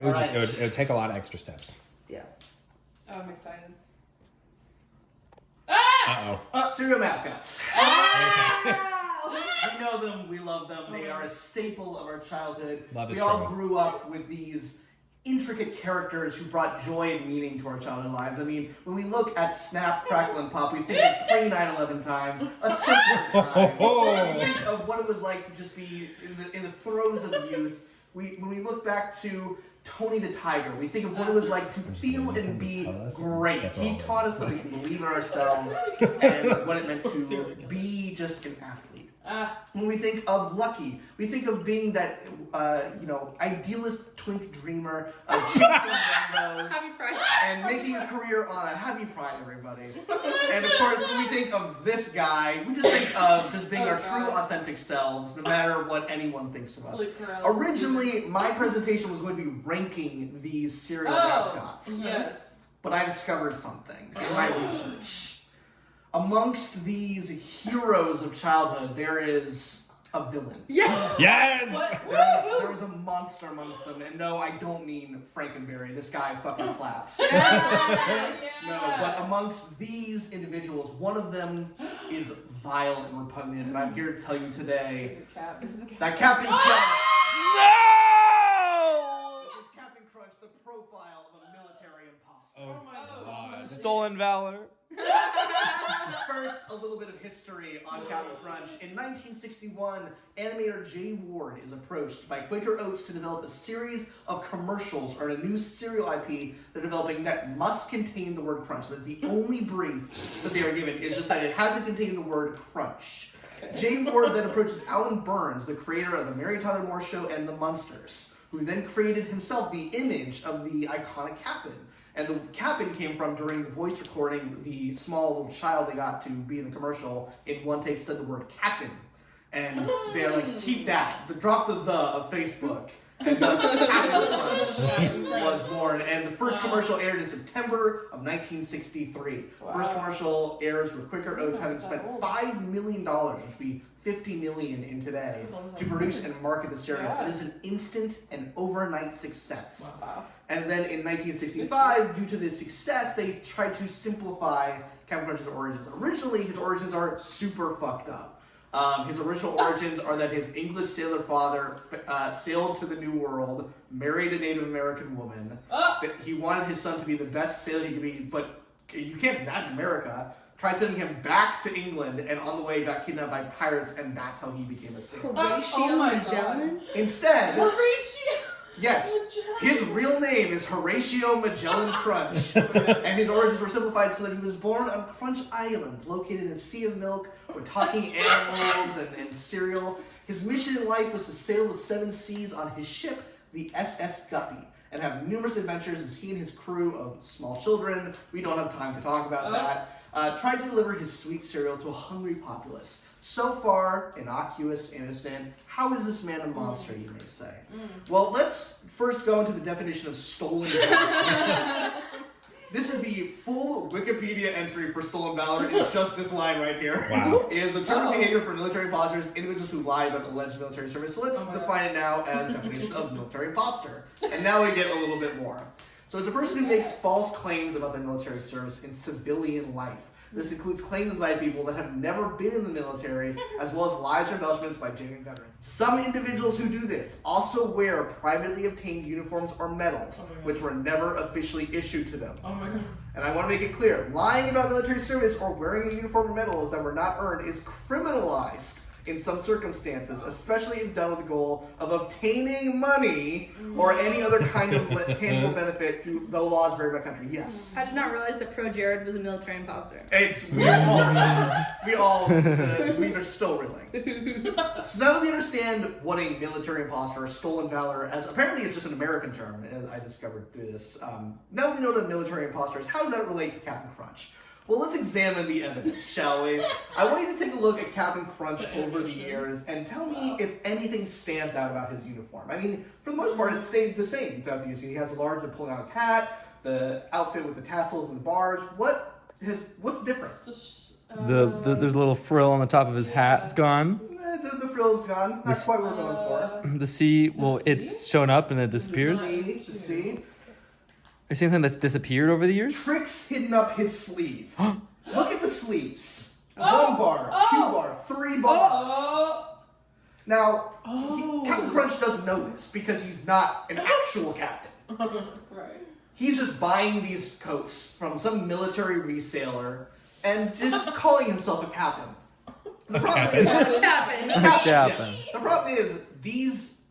It would take a lot of extra steps. Yeah. Oh, I'm excited. Cereal mascots. We know them, we love them. They are a staple of our childhood. We all grew up with these intricate characters who brought joy and meaning to our childhood lives. I mean, when we look at Snap, Crackle, and Pop, we think of pre-9/11 times, a simpler time. We think of what it was like to just be in the throes of youth. When we look back to Tony the Tiger, we think of what it was like to feel and be great. He taught us that we can believe in ourselves and what it meant to be just an athlete. When we think of Lucky, we think of being that, idealist twink dreamer of chasing rainbows and making a career on a Happy Pride, everybody. And of course, when we think of this guy, we just think of just being our true, authentic selves, no matter what anyone thinks of us. Originally, my presentation was going to be ranking these cereal mascots. Yes. But I discovered something in my research. Amongst these heroes of childhood, there is a villain. Yes! Yes! There's a monster amongst them. And no, I don't mean Frankenberry. This guy fucking slaps. No, but amongst these individuals, one of them is vile and repugnant. And I'm here to tell you today that Captain Crunch. No! This is Captain Crunch, the profile of a military imposter. Oh my God. Stolen valor. First, a little bit of history on Captain Crunch. In 1961, animator Jay Ward is approached by Quaker Oats to develop a series of commercials or a new cereal IP they're developing that must contain the word crunch. That's the only brief that they are given, is just that it has to contain the word crunch. Jay Ward then approaches Alan Burns, the creator of The Mary Tyler Moore Show and The Munsters, who then created himself the image of the iconic Captain. And the Captain came from, during the voice recording, the small little child they got to be in the commercial, in one take said the word Captain. And they're like, keep that. Drop the of Facebook. And thus Captain Crunch was born. And the first commercial aired in September of 1963. Wow. First commercial airs with Quaker Oats having spent $5 million, which would be $50 million in today, to produce and market the cereal. It is an instant and overnight success. Wow. And then in 1965, due to the success, they tried to simplify Captain Crunch's origins. Originally, his origins are super fucked up. His original origins are that his English sailor father sailed to the New World, married a Native American woman. That he wanted his son to be the best sailor he could be, but you can't do that in America. Tried sending him back to England, and on the way got kidnapped by pirates, and that's how he became a sailor. Horatio Magellan? Instead, Horatio! Yes, his real name is Horatio Magellan Crunch, and his origins were simplified so that he was born on Crunch Island, located in a sea of milk with talking animals and cereal. His mission in life was to sail the seven seas on his ship, the SS Guppy, and have numerous adventures as he and his crew of small children, we don't have time to talk about that, tried to deliver his sweet cereal to a hungry populace. So far, innocuous, innocent. How is this man a monster, you may say? Well, let's first go into the definition of stolen valor. This is the full Wikipedia entry for stolen valor. It's just this line right here. Wow. Is the term of behavior for military imposters, individuals who lie about alleged military service. So let's define it now as definition of military imposter. And now we get a little bit more. So it's a person who makes false claims about their military service in civilian life. This includes claims by people that have never been in the military, as well as lies or embellishments by genuine veterans. Some individuals who do this also wear privately obtained uniforms or medals, which were never officially issued to them. Oh my God. And I want to make it clear, lying about military service or wearing a uniform or medals that were not earned is criminalized in some circumstances, especially if done with the goal of obtaining money or any other kind of tangible benefit through the laws vary by country. Yes. I did not realize that Pro Jared was a military imposter. We are still reeling. So now that we understand what a military imposter or stolen valor, as apparently it's just an American term, as I discovered through this. Now that we know that military imposters, how does that relate to Captain Crunch? Well, let's examine the evidence, shall we? I want you to take a look at Captain Crunch over the years and tell me if anything stands out about his uniform. I mean, for the most part, it stayed the same throughout the years. He has the large and pulling out hat, the outfit with the tassels and the bars. What's different? There's a little frill on the top of his hat. It's gone. The frill's gone. Not quite what we're going for. The C, well, it's shown up and then it disappears. The C. Are you saying something that's disappeared over the years? Tricks hidden up his sleeve. Look at the sleeves. Oh, 1 bar, oh. 2 bar, 3 bars. Oh. Now, Oh. Captain Crunch doesn't know this because he's not an actual captain. Right. He's just buying these coats from some military reseller and just calling himself a captain. The problem is, Captain. Captain. the problem is these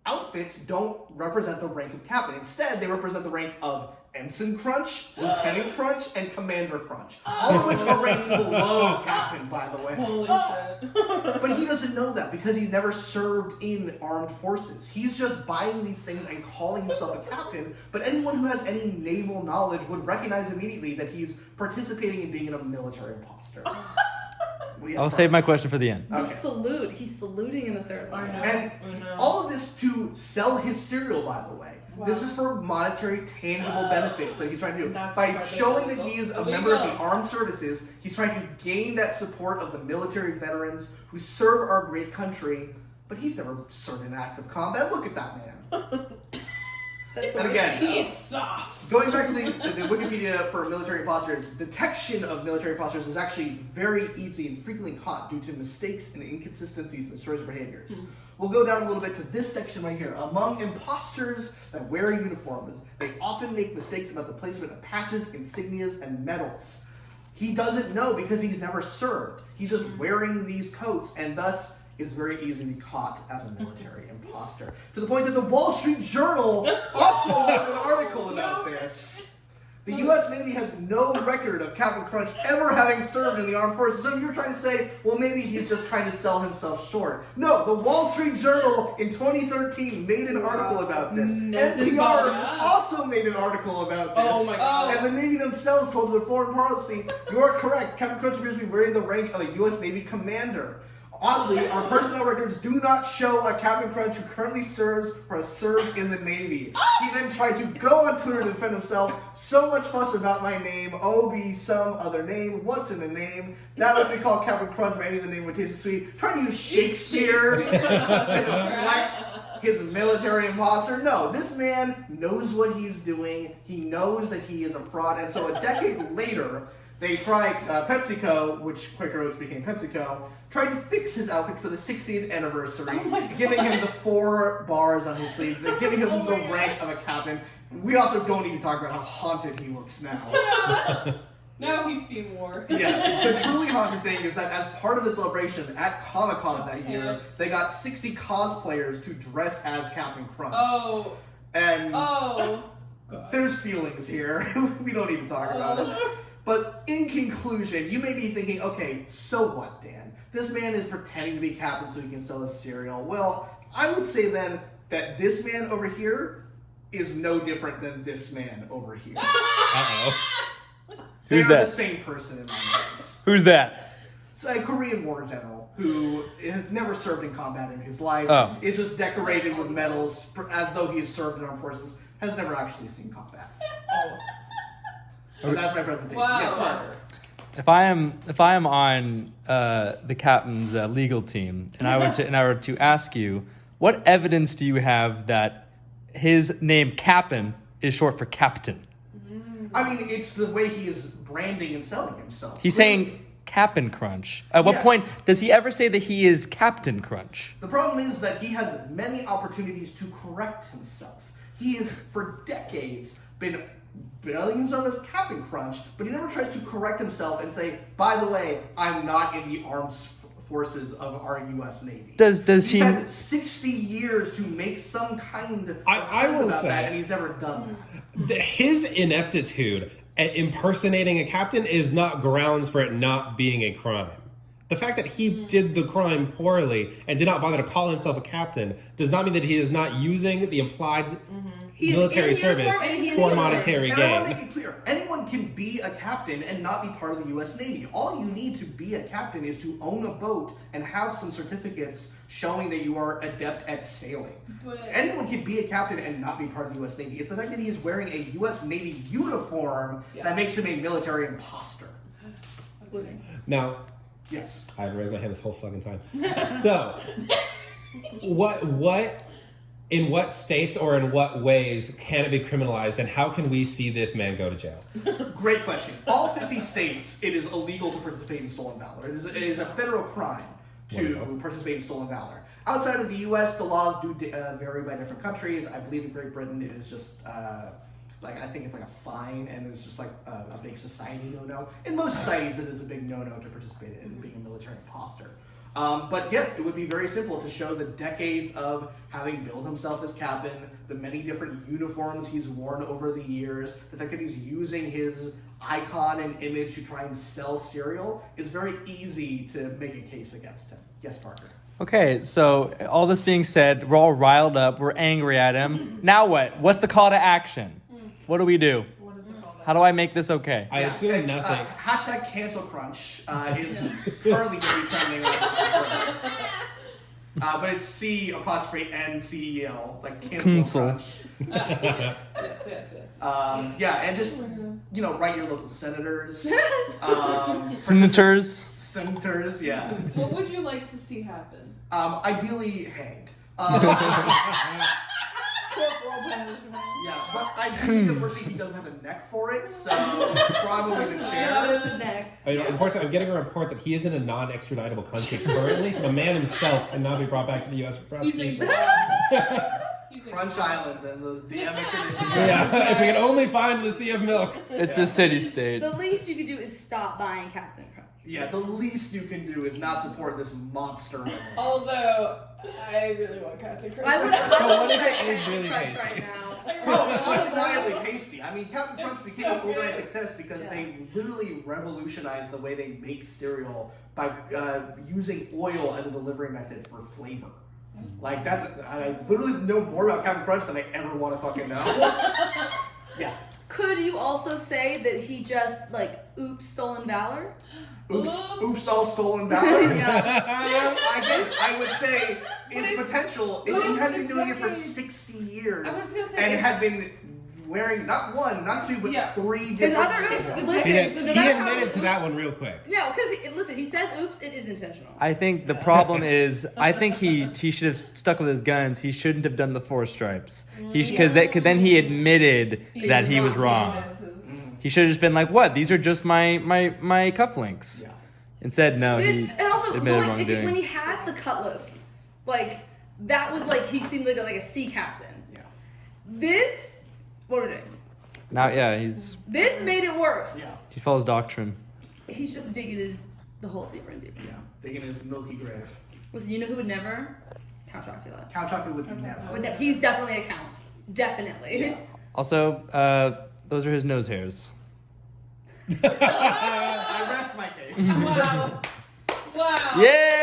outfits don't represent the rank of captain. Instead, they represent the rank of Ensign Crunch, Lieutenant Crunch, and Commander Crunch. All of which are ranked below captain, by the way. Holy shit. But he doesn't know that because he's never served in armed forces. He's just buying these things and calling himself a captain. But anyone who has any naval knowledge would recognize immediately that he's participating in being a military imposter. I'll save my question for the end. The Okay. salute. He's saluting in the third one. I know. And I know. all of this to sell his cereal, by the way. Wow. This is for monetary, tangible benefits that he's trying to do. That's By quite showing that illegal. he is a member of the armed services, he's trying to gain that support of the military veterans who serve our great country. But he's never served in active combat. Look at that man. That's And so again, He's soft. going back to the Wikipedia for military imposters, detection of military imposters is actually very easy and frequently caught due to mistakes and inconsistencies in the stories of behaviors. We'll go down a little bit to this section right here. Among imposters that wear uniforms, they often make mistakes about the placement of patches, insignias, and medals. He doesn't know because he's never served. He's just wearing these coats and thus is very easily caught as a military imposter. To the point that the Wall Street Journal also wrote an article about this. The U.S. Navy has no record of Captain Crunch ever having served in the armed forces. So if you're trying to say, well, maybe he's just trying to sell himself short. No, the Wall Street Journal in 2013 made an article about this. Nothing NPR about that. also made an article about this. Oh my God. And the Navy themselves told the foreign policy, you are correct. Captain Crunch appears to be wearing the rank of a U.S. Navy commander. Oddly, our personnel records do not show a Captain Crunch who currently serves or has served in the Navy. He then tried to go on Twitter to defend himself. So much fuss about my name. Oh, be some other name. What's in the name? That must be called Captain Crunch. Maybe the name would taste sweet. Trying to use Shakespeare to deflect his military imposter. No, this man knows what he's doing. He knows that he is a fraud. And so a decade later, they tried, PepsiCo, which Quaker Oats became PepsiCo, tried to fix his outfit for the 60th anniversary, giving him the 4 bars on his sleeve, giving him the rank of a captain. We also don't need to talk about how haunted he looks now. Now we've seen war. Yeah, the truly haunted thing is that as part of the celebration at Comic-Con that year, they got 60 cosplayers to dress as Captain Crunch. Oh. And Oh. God. there's feelings here. We don't need to talk about it. But in conclusion, you may be thinking, okay, so what, Dan? This man is pretending to be captain so he can sell his cereal. Well, I would say then that this man over here is no different than this man over here. Uh-oh. They Who's are that? the same person in my minds. Who's that? It's a Korean War general who has never served in combat in his life, Oh. is just decorated with medals as though he has served in armed forces, has never actually seen combat. Oh. And that's my presentation. Wow. Yes, Parker. If I am on the captain's legal team, and I were to ask you, what evidence do you have that his name Captain is short for captain? I mean, it's the way he is branding and selling himself. He's Really, saying Captain Crunch. At what Yes. point does he ever say that he is Captain Crunch? the problem is that he has many opportunities to correct himself. He has, for decades, been billing himself as Captain Crunch, but he never tries to correct himself and say, by the way, I'm not in the armed forces of our U.S. Navy. Does He's he? had 60 years to make some kind of I claim will about say- that, and he's never done that. His ineptitude at impersonating a captain is not grounds for it not being a crime. The fact that he did the crime poorly and did not bother to call himself a captain does not mean that he is not using the implied He is military in service uniform and he is for in monetary And I want to gain. make it clear, anyone can be a captain and not be part of the U.S. Navy. All you need to be a captain is to own a boat and have some certificates showing that you are adept at sailing. But Anyone can be a captain and not be part of the U.S. Navy. It's the fact that he is wearing a U.S. Navy uniform that makes him a military imposter. Saluting. Now, Yes. I haven't raised my hand this whole fucking time. So, what, in what states or in what ways can it be criminalized, and how can we see this man go to jail? Great question. All 50 states, it is illegal to participate in stolen valor. It is a federal crime to participate in stolen valor. Outside of the U.S., the laws do vary by different countries. I believe in Great Britain, it is just I think it's like a fine, and it's just like a big society no-no. In most societies, it is a big no-no to participate in being a military imposter. But yes, it would be very simple to show the decades of having built himself as captain, the many different uniforms he's worn over the years, the fact that he's using his icon and image to try and sell cereal. It's very easy to make a case against him. Yes, Parker. Okay, so all this being said, we're all riled up. We're angry at him. Now what? What's the call to action? What do we do? What is it called? How do I make this okay? I assume it's, nothing. Hashtag cancel crunch is currently going to be trending on but it's C''N''CEL, like cancel Cancel. crunch. Yes. Yeah, and just, write your local senators. Senators. Senators, yeah. What would you like to see happen? Ideally hanged. Corporal punishment. Yeah, but I do think unfortunately he doesn't have a neck for it, so probably the Yeah, chair. it's a neck. Unfortunately, I'm getting a report that he is in a non-extraditable country currently, so the man himself cannot be brought back to the U.S. for He's prosecution. He's Crunch Island and those damn conditions. Yeah, if we could only find the Sea of Milk. It's a city-state. The least you could do is stop buying Captain Crunch. Yeah, the least you can do is not support this monster. Although, I really want Captain Crunch. I would what if it Captain is really Crunch tasty? right now. Oh, undeniably tasty. I mean, Captain Crunch became an overnight success because they literally revolutionized the way they make cereal by using oil as a delivery method for flavor. Like, I literally know more about Captain Crunch than I ever want to fucking know. Yeah. Could you also say that he just, oops, stolen valor? Oops, all stolen valor. Yeah. I would say its it's- potential, if he had been doing it for decades. 60 years I was gonna say, and it's- had been wearing not one, not two, but Yeah. 3 His different other oops, uniforms. listen, He no matter how admitted to oops- that one real quick. No, because, listen, he says oops, it is intentional. I think the problem is, I think he should have stuck with his guns. He shouldn't have done the 4 stripes. Because then he admitted that he was wrong. He should have just been like, "What? These are just my cufflinks." Yeah. Instead, no, But he it's, and also, admitted when wrongdoing. he had the cutlass, that was he seemed like a sea captain. Yeah. This, what are we doing? Now, yeah, This made it worse. Yeah. he follows doctrine. He's just digging the hole deeper and deeper. Yeah. Digging his milky grave. Listen, you know who would never? Count Chocula. Count Chocolate would never. He's definitely a count. Definitely. Yeah. Also, those are his nose hairs. I rest my case. Wow. Wow. Yeah.